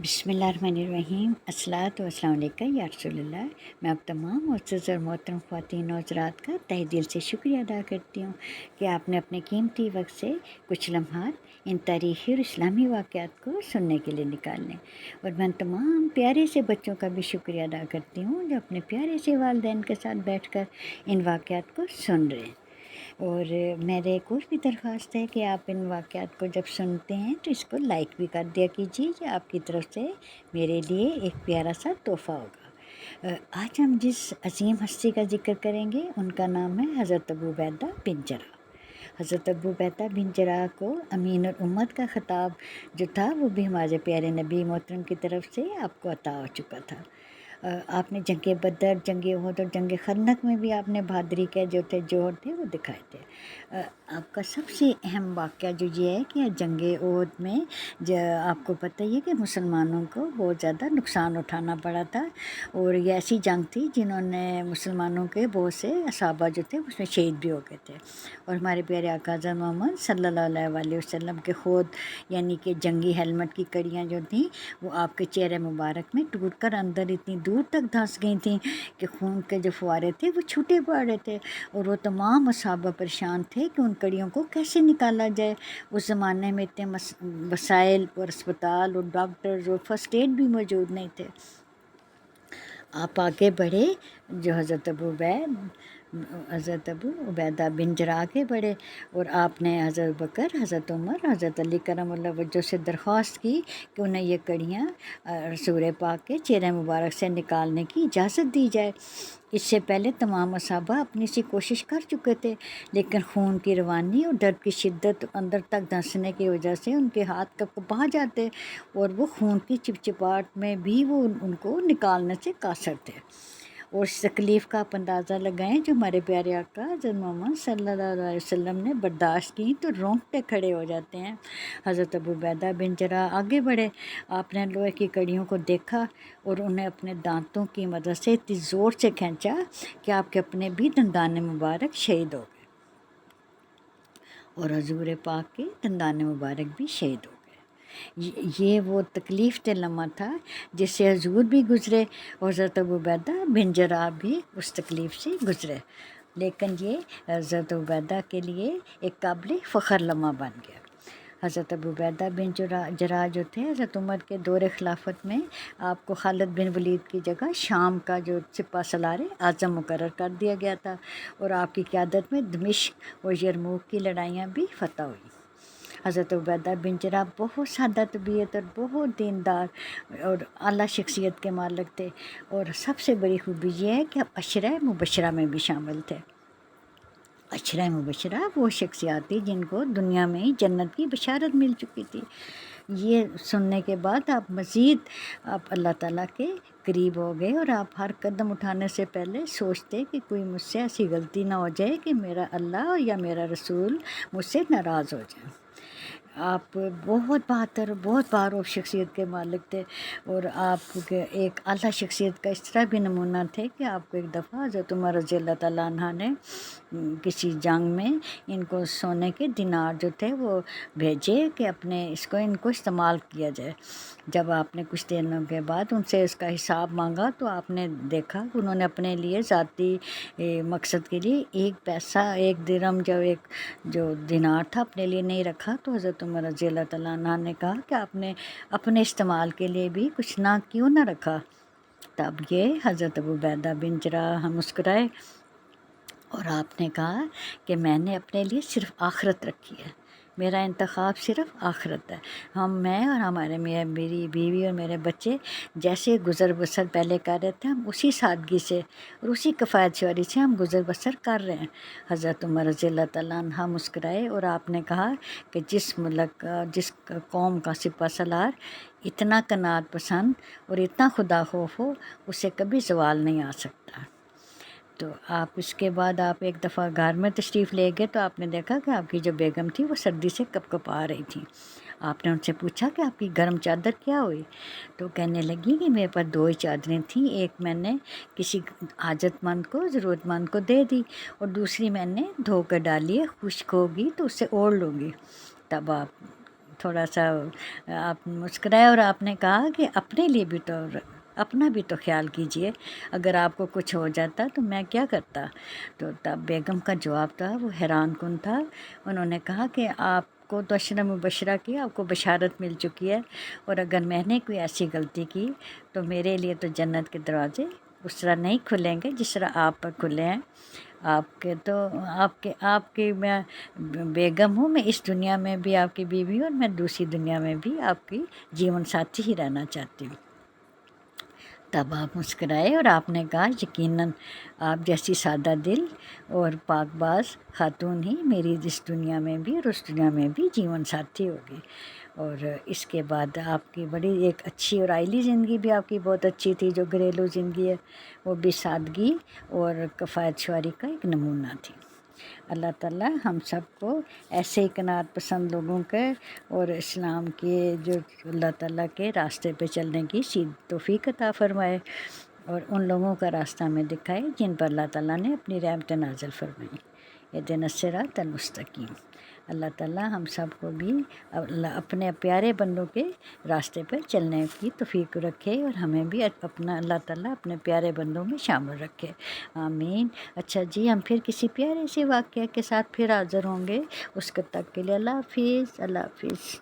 बिस्मिल्लाहिर्रहमानिर्रहीम अस्सलातु वस्सलामु अलैका या रसूलल्लाह। मैं आप तमाम मुअज़्ज़ज़ और मोहतरम ख़वातीन और हज़रात का तहे दिल से शुक्रिया अदा करती हूँ कि आपने अपने कीमती वक्त से कुछ लम्हात इन तारीख़ी और इस्लामी वाक़यात को सुनने के लिए निकालें। और मैं तमाम प्यारे से बच्चों का भी शुक्रिया अदा करती हूँ जो अपने प्यारे से वालिदैन के साथ बैठकर इन वाक़यात को सुन रहे हैं। और मेरे एक और भी दरख्वास्त है कि आप इन वाक़यात को जब सुनते हैं तो इसको लाइक भी कर दिया कीजिए। ये आपकी तरफ से मेरे लिए एक प्यारा सा तोहफ़ा होगा। आज हम जिस अज़ीम हस्ती का ज़िक्र करेंगे उनका नाम है हज़रत अबू उबैदा बिन जर्राह। हज़रत अबू उबैदा बिन जर्राह को अमीन उम्मत का ख़िताब जो था वो भी हमारे प्यारे नबी मोहतरम की तरफ से आपको अता हो चुका था। आपने जंग बदर, जंग उहद और जंग खंदक में भी आपने बहादुरी के जो थे जोहर थे वो दिखाए थे। आपका सबसे अहम वाक़या जो ये है कि जंग उहद में आपको पता ही है कि मुसलमानों को बहुत ज़्यादा नुकसान उठाना पड़ा था। और ये ऐसी जंग थी जिन्होंने मुसलमानों के बहुत से असहाबा जो थे उसमें शहीद भी हो गए थे। और हमारे प्यारे आका हज़रत मोहम्मद सल्लल्लाहु अलैहि वसल्लम के खुद यानी कि जंगी हेलमेट की कड़ियाँ जो थी वो आपके चेहरे मुबारक में टूट कर अंदर इतनी दूर तक धंस गई थी कि खून के जो फुआरे थे वो छूटे पड़ रहे थे। और वो तमाम असहाबा परेशान थे कि उन कड़ियों को कैसे निकाला जाए। उस ज़माने में इतने वसाइल और अस्पताल और डॉक्टर्स और फर्स्ट एड भी मौजूद नहीं थे। आप आगे बढ़े जो हज़रत अबू उबैदा बिन जर्राह आगे बढ़े और आपने हज़रत बकर, हज़रत उमर, हज़रत अली करमुल्लाह वजह से दरख्वास्त की कि उन्हें ये कड़ियाँ रसूल पाक के चेहरे मुबारक से निकालने की इजाज़त दी जाए। इससे पहले तमाम असहाबा अपनी सी कोशिश कर चुके थे, लेकिन खून की रवानी और दर्द की शिद्दत अंदर तक धंसने की वजह से उनके हाथ कँपा जाते और वो खून की चिपचिपाहट में भी वो उनको निकालने से कासर थे। और इस तकलीफ़ का आप अंदाज़ा लगाएं जो हमारे प्यारे आका हज़रत मोहम्मद सल्लल्लाहु अलैहि वसल्लम ने बर्दाश्त की तो रोंगटे खड़े हो जाते हैं। हज़रत अबू उबैदा बिन जर्राह आगे बढ़े। आपने लोहे की कड़ियों को देखा और उन्हें अपने दांतों की मदद से इतनी ज़ोर से खींचा कि आपके अपने भी दंदान मुबारक शहीद हो गए और हजूर पाक के दंदान मुबारक भी शहीद हो गए। ये वो तकलीफ़ ते लम्हा था जिससे हजूर भी गुज़रे और हज़रत अबू उबैदा बिन जर्राह भी उस तकलीफ़ से गुज़रे। लेकिन ये हज़रत उबैदा के लिए एक काबिल फ़ख्र लम्हा बन गया। हज़रत अबू उबैदा बिन जर्राह जो थे हज़रत उमर के दौरे खिलाफत में आपको खालिद बिन वलीद की जगह शाम का जो सिपा सलार आज़म मुकर्रर कर दिया गया था और आपकी क़यादत में दमिश्क और यरमूक की लड़ाइयाँ भी फतह हुई। हज़रत उबैदा बिन जर्राह बहुत सादा तबीयत और बहुत दीनदार और आला शख्सियत के मालिक थे। और सबसे बड़ी खूबी ये है कि अब अशरा मुबशरा में भी शामिल थे। अशरा मुबशरा वो शख्सियात थी जिनको दुनिया में ही जन्नत की बशारत मिल चुकी थी। ये सुनने के बाद आप मज़ीद आप अल्लाह ताला के करीब हो गए और आप हर कदम उठाने से पहले सोचते कि कोई मुझसे ऐसी गलती ना हो जाए कि मेरा अल्लाह या मेरा रसूल मुझसे नाराज़ हो जाए। आप बहुत बहादुर बहुत बारूफ शख्सियत के मालिक थे और आप एक आला शख्सियत का इस तरह भी नमूना थे कि आपको एक दफ़ा हज़रत उमर रज़ी अल्लाह ताला अन्हा ने किसी जंग में इनको सोने के दिनार जो थे वो भेजे कि अपने इनको इस्तेमाल किया जाए। जब आपने कुछ दिनों के बाद उनसे इसका हिसाब मांगा तो आपने देखा कि उन्होंने अपने लिए ज़ाती मकसद के लिए एक पैसा एक दिरहम जो दिनार था अपने लिए नहीं रखा। तो हज़रत उमर रज़ी अल्लाह तआला अन्हा ने कहा कि आपने अपने इस्तेमाल के लिए भी कुछ ना क्यों ना रखा। तब ये हज़रत अबू उबैदा बिन जर्राह मुस्कुराए और आपने कहा कि मैंने अपने लिए सिर्फ़ आखिरत रखी है, मेरा इंतखाब सिर्फ़ आखिरत है। मैं और मेरी बीवी और मेरे बच्चे जैसे गुज़र बसर पहले कर रहे थे हम उसी सादगी से और उसी किफ़ायतशवारी से हम गुज़र बसर कर रहे हैं। हज़रत उमर रज़ी अल्लाह तआला अन्हा मुस्कुराए और आपने कहा कि जिस मुल्क का जिस कौम का सिपा सलार इतना कनात पसंद और इतना खुदा खौफ हो उसे कभी ज़वाल नहीं आ सकता। तो आप इसके बाद आप एक दफ़ा घर में तशरीफ़ ले गए तो आपने देखा कि आपकी जो बेगम थी वो सर्दी से कँपकँपा रही थी। आपने उनसे पूछा कि आपकी गर्म चादर क्या हुई? तो कहने लगी कि मेरे पास 2 ही चादरें थीं, एक मैंने किसी हाजतमंद को ज़रूरतमंद को दे दी और दूसरी मैंने धो कर डाली है, खुश्क होगी तो उससे ओढ़ लूँगी। तब आप تھوڑا سا آپ مسکرائے اور آپ نے کہا کہ اپنے لیے بھی تو اپنا بھی تو خیال کیجئے، اگر آپ کو کچھ ہو جاتا تو میں کیا کرتا؟ تو تب بیگم کا جواب تھا وہ حیران کن تھا۔ انہوں نے کہا کہ آپ کو تو عشرہ مبشرہ کی آپ کو بشارت مل چکی ہے، اور اگر میں نے کوئی ایسی غلطی کی تو میرے لیے تو جنت کے دروازے اس طرح نہیں کھلیں گے جس طرح آپ پر کھلے ہیں۔ آپ کے میں بیگم ہوں، میں اس دنیا میں بھی آپ کی بیوی ہوں، اور میں دوسری دنیا میں بھی آپ کی جیون ساتھی ہی رہنا چاہتی ہوں۔ تب آپ مسکرائے اور آپ نے کہا یقیناً آپ جیسی سادہ دل اور پاک باز خاتون ہی میری اس دنیا میں بھی اور اس دنیا میں بھی جیون ساتھی ہوگی۔ اور اس کے بعد آپ کی بڑی ایک اچھی اور آئلی زندگی بھی آپ کی بہت اچھی تھی، جو گھریلو زندگی ہے وہ بھی سادگی اور کفایت شعاری کا ایک نمونہ تھی۔ اللہ تعالیٰ ہم سب کو ایسے ہی قناعت پسند لوگوں کے اور اسلام کے جو اللہ تعالیٰ کے راستے پہ چلنے کی توفیق عطا فرمائے، اور ان لوگوں کا راستہ ہمیں دکھائے جن پر اللہ تعالیٰ نے اپنی رحمت نازل فرمائی۔ اہدنا الصراط المستقیم۔ اللہ تعالیٰ ہم سب کو بھی اپنے پیارے بندوں کے راستے پر چلنے کی توفیق رکھے، اور ہمیں بھی اپنا اللہ تعالیٰ اپنے پیارے بندوں میں شامل رکھے، آمین۔ اچھا جی، ہم پھر کسی پیارے سے واقعہ کے ساتھ پھر حاضر ہوں گے، اس وقت تک کے لیے اللہ حافظ، اللہ حافظ۔